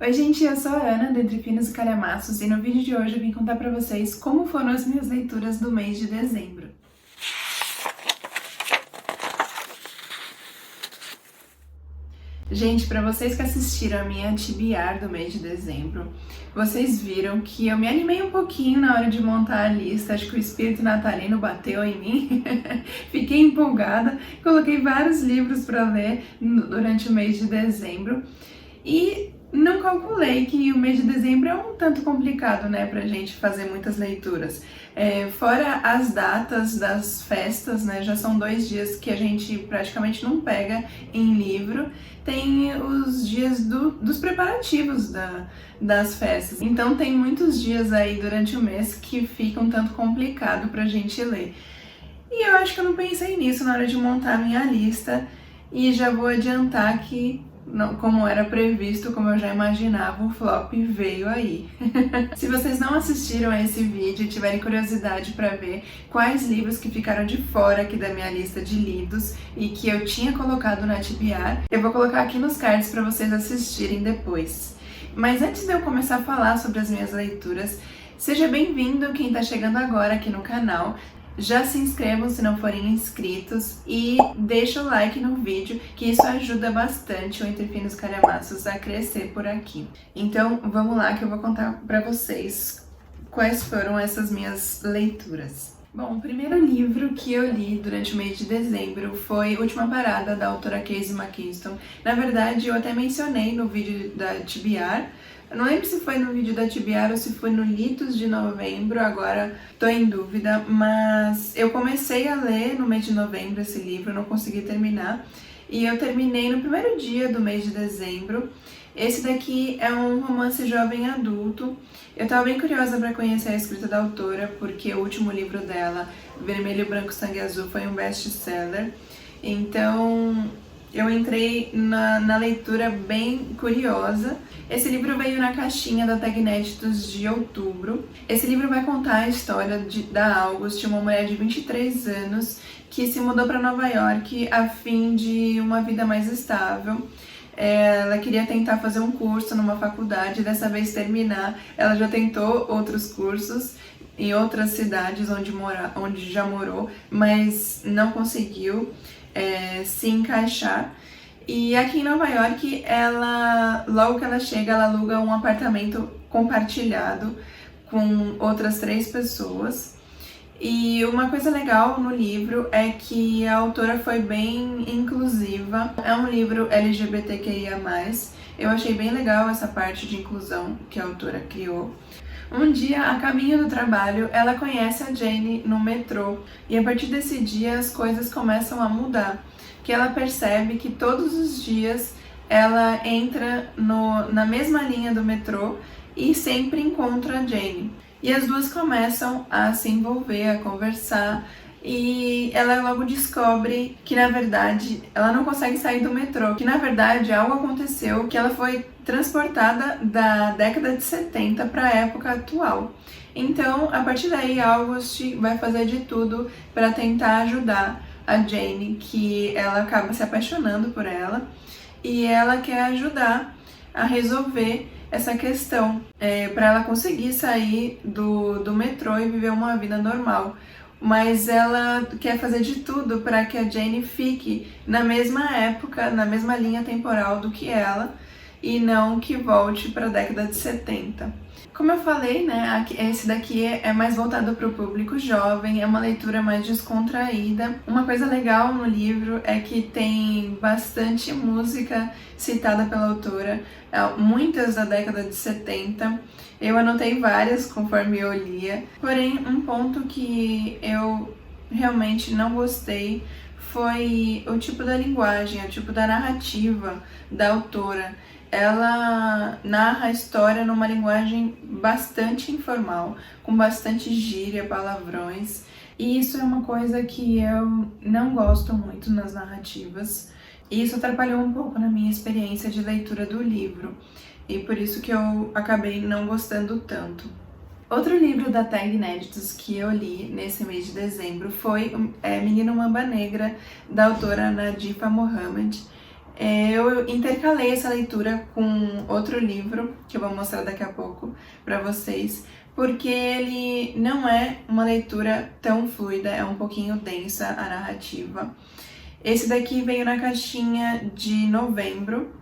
Oi gente, eu sou a Ana, do Entre Finos e Calhamaços, e no vídeo de hoje eu vim contar pra vocês como foram as minhas leituras do mês de dezembro. Gente, pra vocês que assistiram a minha TBR do mês de dezembro, vocês viram que eu me animei um pouquinho na hora de montar a lista, acho que o espírito natalino bateu em mim, fiquei empolgada, coloquei vários livros pra ler durante o mês de dezembro e não calculei que o mês de dezembro é um tanto complicado, né, pra gente fazer muitas leituras. Fora as datas das festas, né, já são 2 dias que a gente praticamente não pega em livro, tem os dias dos preparativos das festas. Então tem muitos dias aí durante o mês que fica um tanto complicado pra gente ler. E eu acho que eu não pensei nisso na hora de montar a minha lista, e já vou adiantar que não, como era previsto, como eu já imaginava, o flop veio aí. Se vocês não assistiram a esse vídeo e tiverem curiosidade para ver quais livros que ficaram de fora aqui da minha lista de lidos e que eu tinha colocado na TBR, eu vou colocar aqui nos cards para vocês assistirem depois. Mas antes de eu começar a falar sobre as minhas leituras, seja bem-vindo quem está chegando agora aqui no canal. Já se inscrevam se não forem inscritos e deixa o like no vídeo, que isso ajuda bastante o Entre Finos e Calhamaços a crescer por aqui. Então vamos lá que eu vou contar para vocês quais foram essas minhas leituras. Bom, o primeiro livro que eu li durante o mês de dezembro foi Última Parada, da autora Casey McKinston. Na verdade, eu até mencionei no vídeo da TBR, eu não lembro se foi no vídeo da TBR ou se foi no Litos de novembro, agora tô em dúvida, mas eu comecei a ler no mês de novembro esse livro, não consegui terminar, e eu terminei no primeiro dia do mês de dezembro. Esse daqui é um romance jovem adulto. Eu tava bem curiosa para conhecer a escrita da autora, porque o último livro dela, Vermelho, Branco, Sangue Azul, foi um best-seller, então eu entrei na leitura bem curiosa. Esse livro veio na caixinha da Tag Inéditos de outubro. Esse livro vai contar a história da August, uma mulher de 23 anos que se mudou para Nova York a fim de uma vida mais estável. Ela queria tentar fazer um curso numa faculdade, dessa vez terminar. Ela já tentou outros cursos em outras cidades onde já morou, mas não conseguiu se encaixar. E aqui em Nova York, logo que ela chega, ela aluga um apartamento compartilhado com outras 3 pessoas. E uma coisa legal no livro é que a autora foi bem inclusiva. É um livro LGBTQIA+. Eu achei bem legal essa parte de inclusão que a autora criou. Um dia, a caminho do trabalho, ela conhece a Jane no metrô, e a partir desse dia as coisas começam a mudar, que ela percebe que todos os dias ela entra na mesma linha do metrô e sempre encontra a Jane. E as duas começam a se envolver, a conversar, e ela logo descobre que na verdade ela não consegue sair do metrô, que na verdade algo aconteceu, que ela foi transportada da década de 70 para a época atual. Então, a partir daí, August vai fazer de tudo para tentar ajudar a Jane, que ela acaba se apaixonando por ela, e ela quer ajudar a resolver essa questão, para ela conseguir sair do metrô e viver uma vida normal. Mas ela quer fazer de tudo para que a Jane fique na mesma época, na mesma linha temporal do que ela, e não que volte para a década de 70. Como eu falei, né, esse daqui é mais voltado para o público jovem, é uma leitura mais descontraída. Uma coisa legal no livro é que tem bastante música citada pela autora, muitas da década de 70. Eu anotei várias conforme eu lia, porém um ponto que eu realmente não gostei foi o tipo da linguagem, o tipo da narrativa da autora. Ela narra a história numa linguagem bastante informal, com bastante gíria, palavrões, e isso é uma coisa que eu não gosto muito nas narrativas, e isso atrapalhou um pouco na minha experiência de leitura do livro, e por isso que eu acabei não gostando tanto. Outro livro da Tag Inéditos que eu li nesse mês de dezembro foi Menino Mamba Negra, da autora Nadifa Mohamed. Eu intercalei essa leitura com outro livro, que eu vou mostrar daqui a pouco para vocês, porque ele não é uma leitura tão fluida, é um pouquinho densa a narrativa. Esse daqui veio na caixinha de novembro,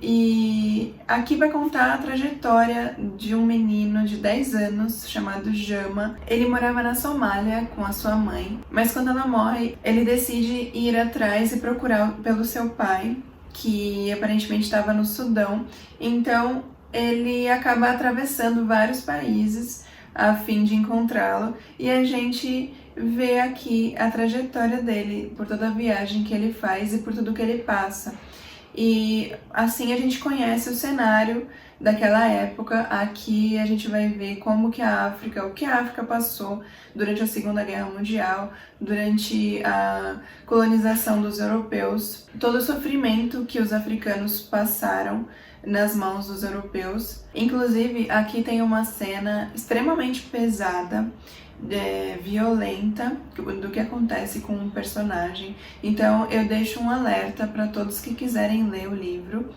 e aqui vai contar a trajetória de um menino de 10 anos chamado Jama. Ele morava na Somália com a sua mãe, mas quando ela morre, ele decide ir atrás e procurar pelo seu pai, que aparentemente estava no Sudão. Então ele acaba atravessando vários países a fim de encontrá-lo, e a gente vê aqui a trajetória dele, por toda a viagem que ele faz e por tudo que ele passa. E assim a gente conhece o cenário daquela época. Aqui a gente vai ver como que o que a África passou durante a Segunda Guerra Mundial, durante a colonização dos europeus, todo o sofrimento que os africanos passaram nas mãos dos europeus. Inclusive, aqui tem uma cena extremamente pesada, violenta, do que acontece com um personagem. Então eu deixo um alerta para todos que quiserem ler o livro,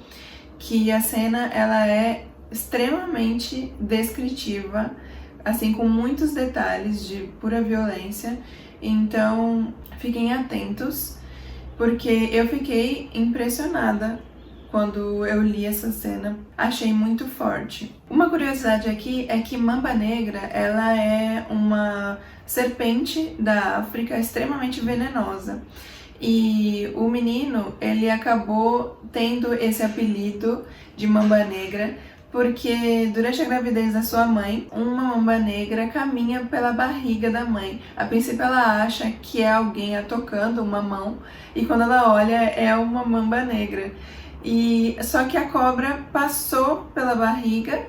que a cena ela é extremamente descritiva, assim, com muitos detalhes de pura violência. Então fiquem atentos, porque eu fiquei impressionada quando eu li essa cena, achei muito forte. Uma curiosidade aqui é que Mamba Negra, ela é uma serpente da África extremamente venenosa. E o menino, ele acabou tendo esse apelido de Mamba Negra porque durante a gravidez da sua mãe, uma mamba negra caminha pela barriga da mãe. A princípio ela acha que é alguém a tocando uma mão, e quando ela olha é uma mamba negra. E só que a cobra passou pela barriga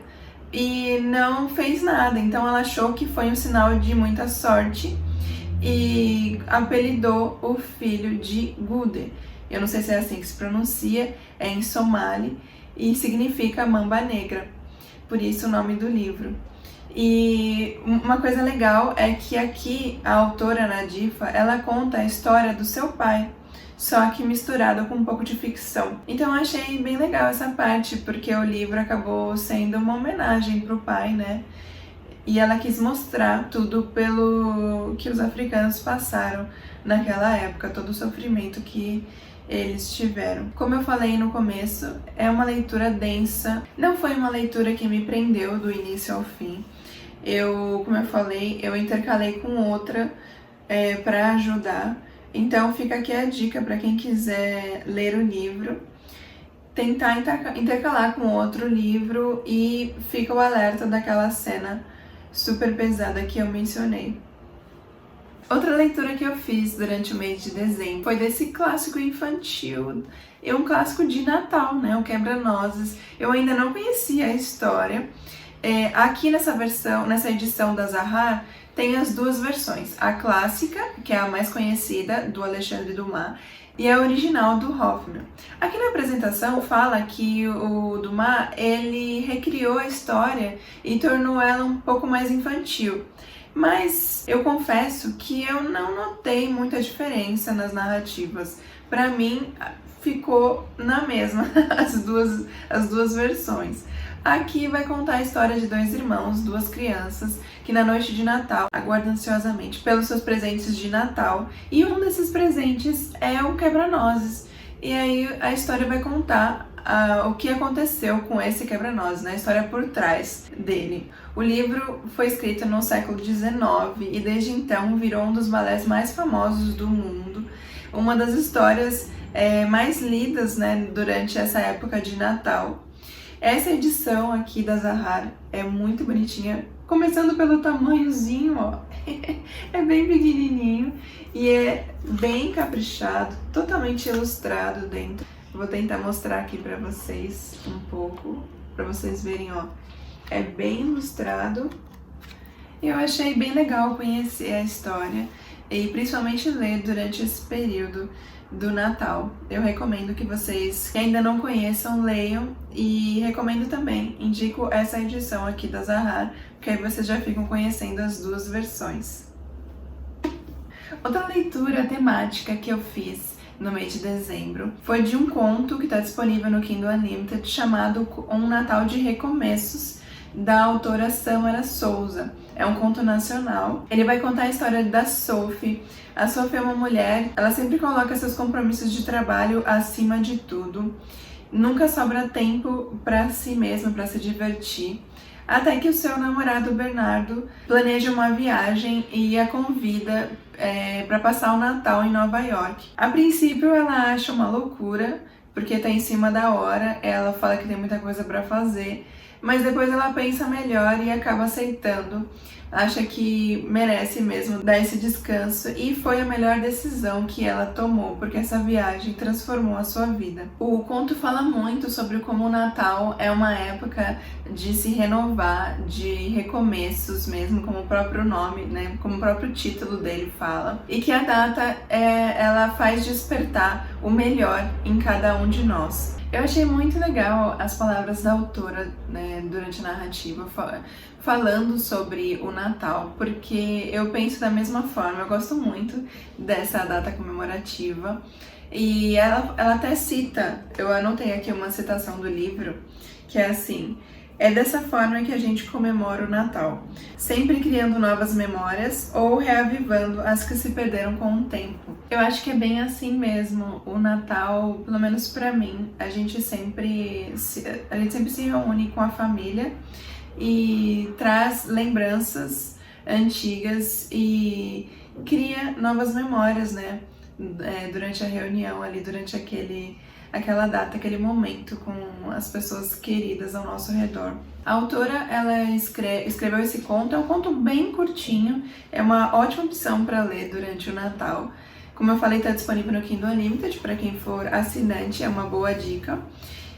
e não fez nada, então ela achou que foi um sinal de muita sorte e apelidou o filho de Gude. Eu não sei se é assim que se pronuncia, é em somali e significa mamba negra, por isso o nome do livro. E uma coisa legal é que aqui a autora Nadifa, ela conta a história do seu pai, só que misturado com um pouco de ficção. Então eu achei bem legal essa parte, porque o livro acabou sendo uma homenagem pro pai, né? E ela quis mostrar tudo pelo que os africanos passaram naquela época, todo o sofrimento que eles tiveram. Como eu falei no começo, é uma leitura densa, não foi uma leitura que me prendeu do início ao fim. Como eu falei, eu intercalei com outra para ajudar. Então fica aqui a dica para quem quiser ler o livro, tentar intercalar com outro livro, e fica o alerta daquela cena super pesada que eu mencionei. Outra leitura que eu fiz durante o mês de dezembro foi desse clássico infantil, um clássico de Natal, né? O Quebra-Nozes. Eu ainda não conhecia a história. Aqui nessa edição da Zahar, tem as duas versões, a clássica, que é a mais conhecida, do Alexandre Dumas, e a original do Hoffmann. Aqui na apresentação fala que o Dumas, ele recriou a história e tornou ela um pouco mais infantil. Mas eu confesso que eu não notei muita diferença nas narrativas. Para mim, ficou na mesma as duas versões. Aqui vai contar a história de dois irmãos, duas crianças, que na noite de Natal aguardam ansiosamente pelos seus presentes de Natal, e um desses presentes é o quebra-nozes. E aí a história vai contar o que aconteceu com esse quebra-nozes, né? A história por trás dele. O livro foi escrito no século XIX e desde então virou um dos balés mais famosos do mundo, uma das histórias mais lidas, né, durante essa época de Natal. Essa edição aqui da Zahar é muito bonitinha, começando pelo tamanhozinho, ó. É bem pequenininho e é bem caprichado, totalmente ilustrado dentro. Vou tentar mostrar aqui pra vocês um pouco, pra vocês verem, ó. É bem ilustrado. Eu achei bem legal conhecer a história e principalmente ler durante esse período do Natal. Eu recomendo que vocês que ainda não conheçam, leiam, e recomendo também, indico essa edição aqui da Zahar, porque aí vocês já ficam conhecendo as duas versões. Outra leitura temática que eu fiz no mês de dezembro foi de um conto que está disponível no Kindle Unlimited chamado Um Natal de Recomeços, da autora Samara Souza. É um conto nacional. Ele vai contar a história da Sophie. A Sophie é uma mulher, ela sempre coloca seus compromissos de trabalho acima de tudo. Nunca sobra tempo para si mesma, para se divertir. Até que o seu namorado Bernardo planeja uma viagem e a convida para passar o Natal em Nova York. A princípio ela acha uma loucura, porque está em cima da hora, ela fala que tem muita coisa para fazer, mas depois ela pensa melhor e acaba aceitando. Acha que merece mesmo dar esse descanso e foi a melhor decisão que ela tomou, porque essa viagem transformou a sua vida. O conto fala muito sobre como o Natal é uma época de se renovar, de recomeços mesmo, como o próprio nome, né, como o próprio título dele fala, e que a data ela faz despertar o melhor em cada um de nós. Eu achei muito legal as palavras da autora, né, durante a narrativa, falando sobre o Natal, porque eu penso da mesma forma, eu gosto muito dessa data comemorativa, e ela até cita, eu anotei aqui uma citação do livro, que é assim: é dessa forma que a gente comemora o Natal, sempre criando novas memórias ou reavivando as que se perderam com o tempo. Eu acho que é bem assim mesmo. O Natal, pelo menos pra mim, a gente sempre se reúne com a família e traz lembranças antigas e cria novas memórias, né? Durante a reunião ali, durante aquela data, aquele momento com as pessoas queridas ao nosso redor. A autora, ela escreveu esse conto, é um conto bem curtinho, é uma ótima opção para ler durante o Natal. Como eu falei, está disponível no Kindle Unlimited, para quem for assinante, é uma boa dica.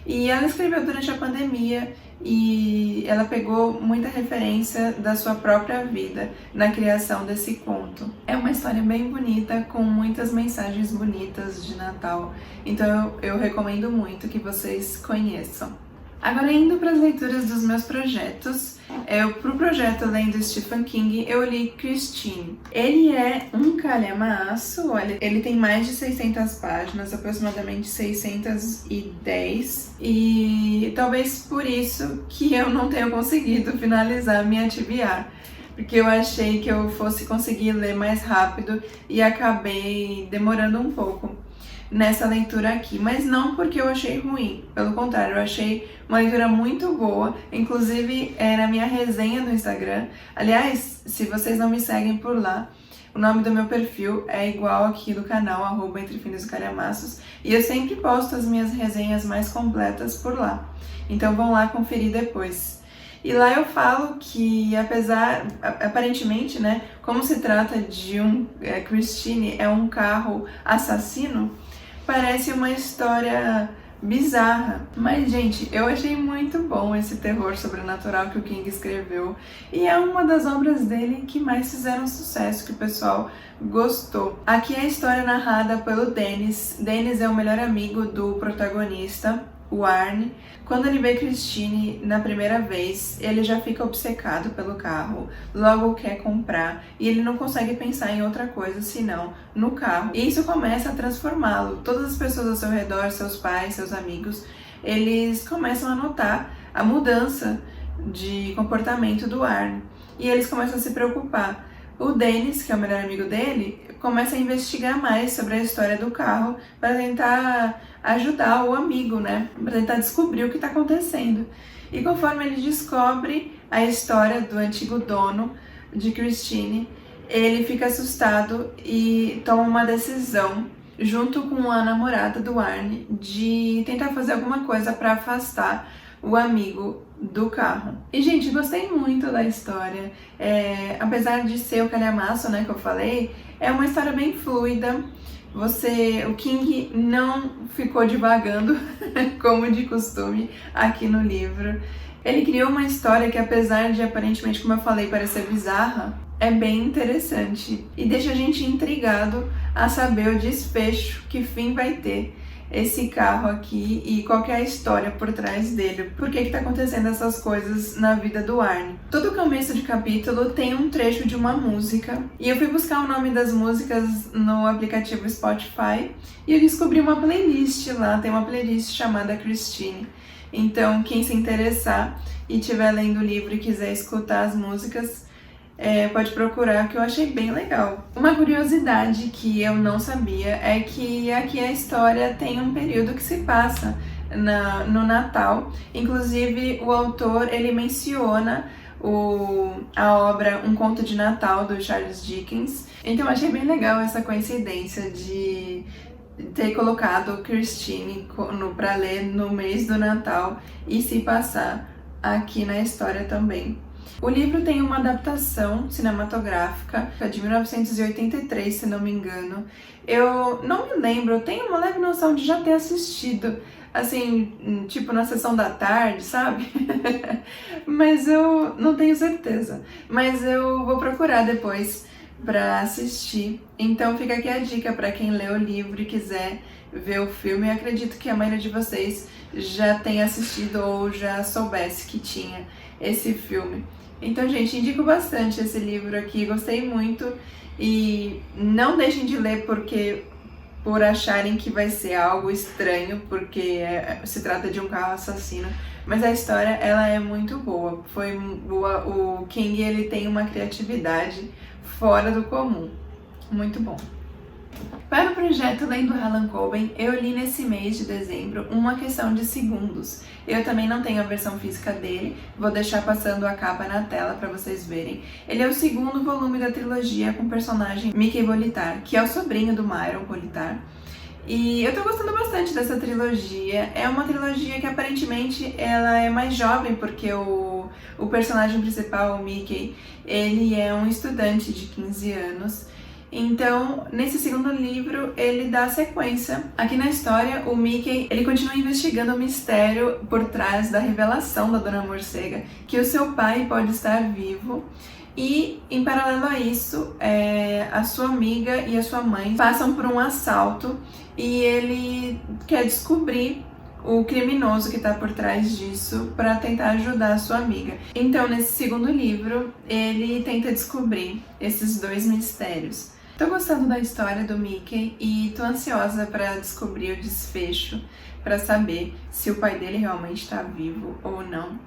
E ela escreveu durante a pandemia e ela pegou muita referência da sua própria vida na criação desse conto. É uma história bem bonita, com muitas mensagens bonitas de Natal, então eu recomendo muito que vocês conheçam. Agora, indo para as leituras dos meus projetos, para o projeto Lendo Stephen King, eu li Christine. Ele é um calhamaço, olha, ele tem mais de 600 páginas, aproximadamente 610, e talvez por isso que eu não tenha conseguido finalizar minha TBR, porque eu achei que eu fosse conseguir ler mais rápido e acabei demorando um pouco nessa leitura aqui, mas não porque eu achei ruim, pelo contrário, eu achei uma leitura muito boa, inclusive na minha resenha no Instagram. Aliás, se vocês não me seguem por lá, o nome do meu perfil é igual aqui do canal, @entrefinos_e_calhamaços, e eu sempre posto as minhas resenhas mais completas por lá, então vão lá conferir depois. E lá eu falo que, aparentemente, né, como se trata de Christine é um carro assassino, parece uma história bizarra. Mas, gente, eu achei muito bom esse terror sobrenatural que o King escreveu. E é uma das obras dele que mais fizeram sucesso, que o pessoal gostou. Aqui é a história narrada pelo Dennis. Dennis é o melhor amigo do protagonista, o Arne. Quando ele vê Christine na primeira vez, ele já fica obcecado pelo carro, logo quer comprar e ele não consegue pensar em outra coisa senão no carro. E isso começa a transformá-lo. Todas as pessoas ao seu redor, seus pais, seus amigos, eles começam a notar a mudança de comportamento do Arne e eles começam a se preocupar. O Dennis, que é o melhor amigo dele, começa a investigar mais sobre a história do carro para tentar ajudar o amigo, né? Para tentar descobrir o que está acontecendo. E conforme ele descobre a história do antigo dono de Christine, ele fica assustado e toma uma decisão, junto com a namorada do Arne, de tentar fazer alguma coisa para afastar o amigo do carro. E, gente, gostei muito da história. Apesar de ser o calhamaço, né, que eu falei, é uma história bem fluida. O King não ficou divagando, como de costume, aqui no livro. Ele criou uma história que, apesar de aparentemente, como eu falei, parecer bizarra, é bem interessante e deixa a gente intrigado a saber o desfecho, que fim vai ter esse carro aqui e qual que é a história por trás dele, por que tá acontecendo essas coisas na vida do Arnie. Todo começo de capítulo tem um trecho de uma música e eu fui buscar o nome das músicas no aplicativo Spotify e eu descobri uma playlist lá, tem uma playlist chamada Christine. Então quem se interessar e estiver lendo o livro e quiser escutar as músicas, pode procurar, que eu achei bem legal. Uma curiosidade que eu não sabia é que aqui a história tem um período que se passa no Natal. Inclusive o autor ele menciona a obra Um Conto de Natal do Charles Dickens. Então eu achei bem legal essa coincidência de ter colocado Christine para ler no mês do Natal e se passar aqui na história também. O livro tem uma adaptação cinematográfica de 1983, se não me engano. Eu não me lembro, eu tenho uma leve noção de já ter assistido, assim, tipo na sessão da tarde, sabe? Mas eu não tenho certeza. Mas eu vou procurar depois para assistir. Então fica aqui a dica para quem lê o livro e quiser ver o filme. Eu acredito que a maioria de vocês já tenha assistido ou já soubesse que tinha esse filme. Então, gente, indico bastante esse livro aqui, gostei muito e não deixem de ler por acharem que vai ser algo estranho, porque se trata de um carro assassino, mas a história ela é muito boa. O King ele tem uma criatividade fora do comum, muito bom. Para o projeto Lendo Harlan Coben, eu li nesse mês de dezembro Uma Questão de Segundos. Eu também não tenho a versão física dele, vou deixar passando a capa na tela para vocês verem. Ele é o segundo volume da trilogia com o personagem Mickey Bolitar, que é o sobrinho do Myron Bolitar. E eu tô gostando bastante dessa trilogia. É uma trilogia que aparentemente ela é mais jovem, porque o personagem principal, o Mickey, ele é um estudante de 15 anos. Então, nesse segundo livro, ele dá sequência. Aqui na história, o Mickey, ele continua investigando o mistério por trás da revelação da Dona Morcega, que o seu pai pode estar vivo. E, em paralelo a isso, a sua amiga e a sua mãe passam por um assalto e ele quer descobrir o criminoso que está por trás disso para tentar ajudar a sua amiga. Então, nesse segundo livro, ele tenta descobrir esses dois mistérios. Tô gostando da história do Mickey e tô ansiosa para descobrir o desfecho, para saber se o pai dele realmente está vivo ou não.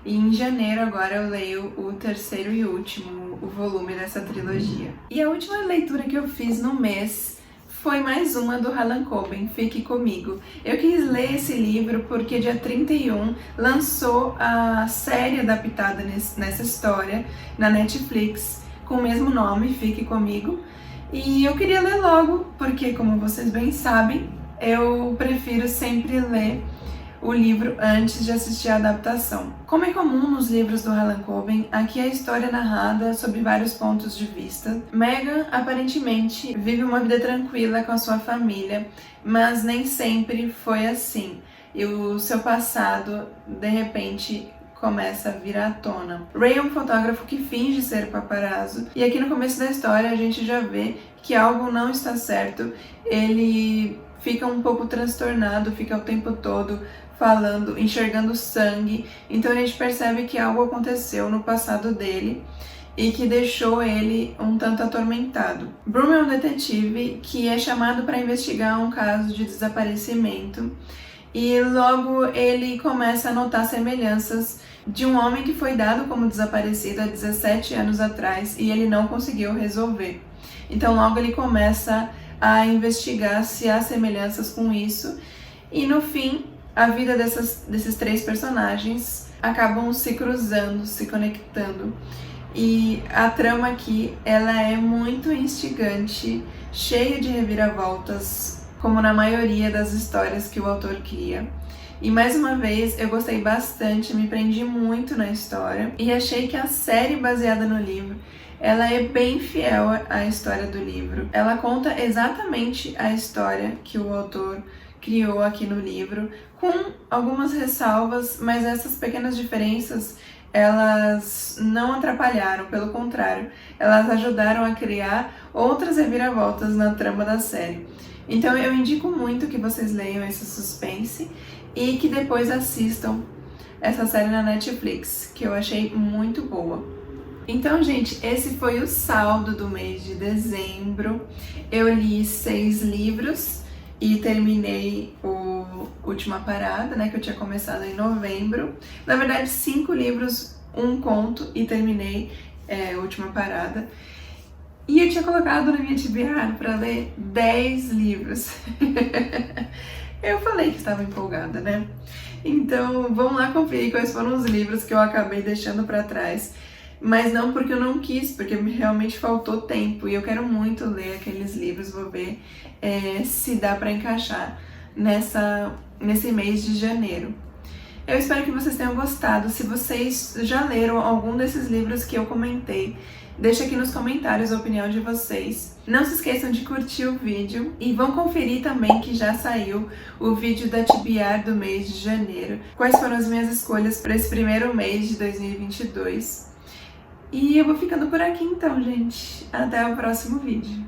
E em janeiro agora eu leio o terceiro e último volume dessa trilogia. E a última leitura que eu fiz no mês foi mais uma do Harlan Coben, Fique Comigo. Eu quis ler esse livro porque dia 31 lançou a série adaptada nessa história na Netflix, com o mesmo nome, Fique Comigo. E eu queria ler logo, porque como vocês bem sabem, eu prefiro sempre ler o livro antes de assistir a adaptação. Como é comum nos livros do Harlan Coben, aqui a história é narrada sob vários pontos de vista. Megan aparentemente vive uma vida tranquila com a sua família, mas nem sempre foi assim. E o seu passado, de repente, começa a vir à tona. Ray é um fotógrafo que finge ser paparazzo, e aqui no começo da história a gente já vê que algo não está certo. Ele fica um pouco transtornado, fica o tempo todo falando, enxergando sangue, então a gente percebe que algo aconteceu no passado dele e que deixou ele um tanto atormentado. Broom é um detetive que é chamado para investigar um caso de desaparecimento e logo ele começa a notar semelhanças de um homem que foi dado como desaparecido há 17 anos atrás e ele não conseguiu resolver. Então logo ele começa a investigar se há semelhanças com isso e no fim a vida desses três personagens acabam se cruzando, se conectando. E a trama aqui, ela é muito instigante, cheia de reviravoltas, como na maioria das histórias que o autor cria. E mais uma vez, eu gostei bastante, me prendi muito na história e achei que a série baseada no livro, ela é bem fiel à história do livro. Ela conta exatamente a história que o autor criou aqui no livro, com algumas ressalvas, mas essas pequenas diferenças, elas não atrapalharam, pelo contrário, elas ajudaram a criar outras reviravoltas na trama da série. Então eu indico muito que vocês leiam esse suspense e que depois assistam essa série na Netflix, que eu achei muito boa. Então, gente, esse foi o saldo do mês de dezembro. Eu li 6 livros e terminei o Última Parada, né, que eu tinha começado em novembro. Na verdade, 5 livros, 1 conto e terminei Última Parada. E eu tinha colocado na minha TBR para ler 10 livros. Eu falei que estava empolgada, né? Então, vamos lá conferir quais foram os livros que eu acabei deixando para trás. Mas não porque eu não quis, porque realmente faltou tempo. E eu quero muito ler aqueles livros, vou ver se dá para encaixar nesse mês de janeiro. Eu espero que vocês tenham gostado. Se vocês já leram algum desses livros que eu comentei, deixa aqui nos comentários a opinião de vocês. Não se esqueçam de curtir o vídeo e vão conferir também que já saiu o vídeo da TBR do mês de janeiro. Quais foram as minhas escolhas para esse primeiro mês de 2022. E eu vou ficando por aqui então, gente. Até o próximo vídeo.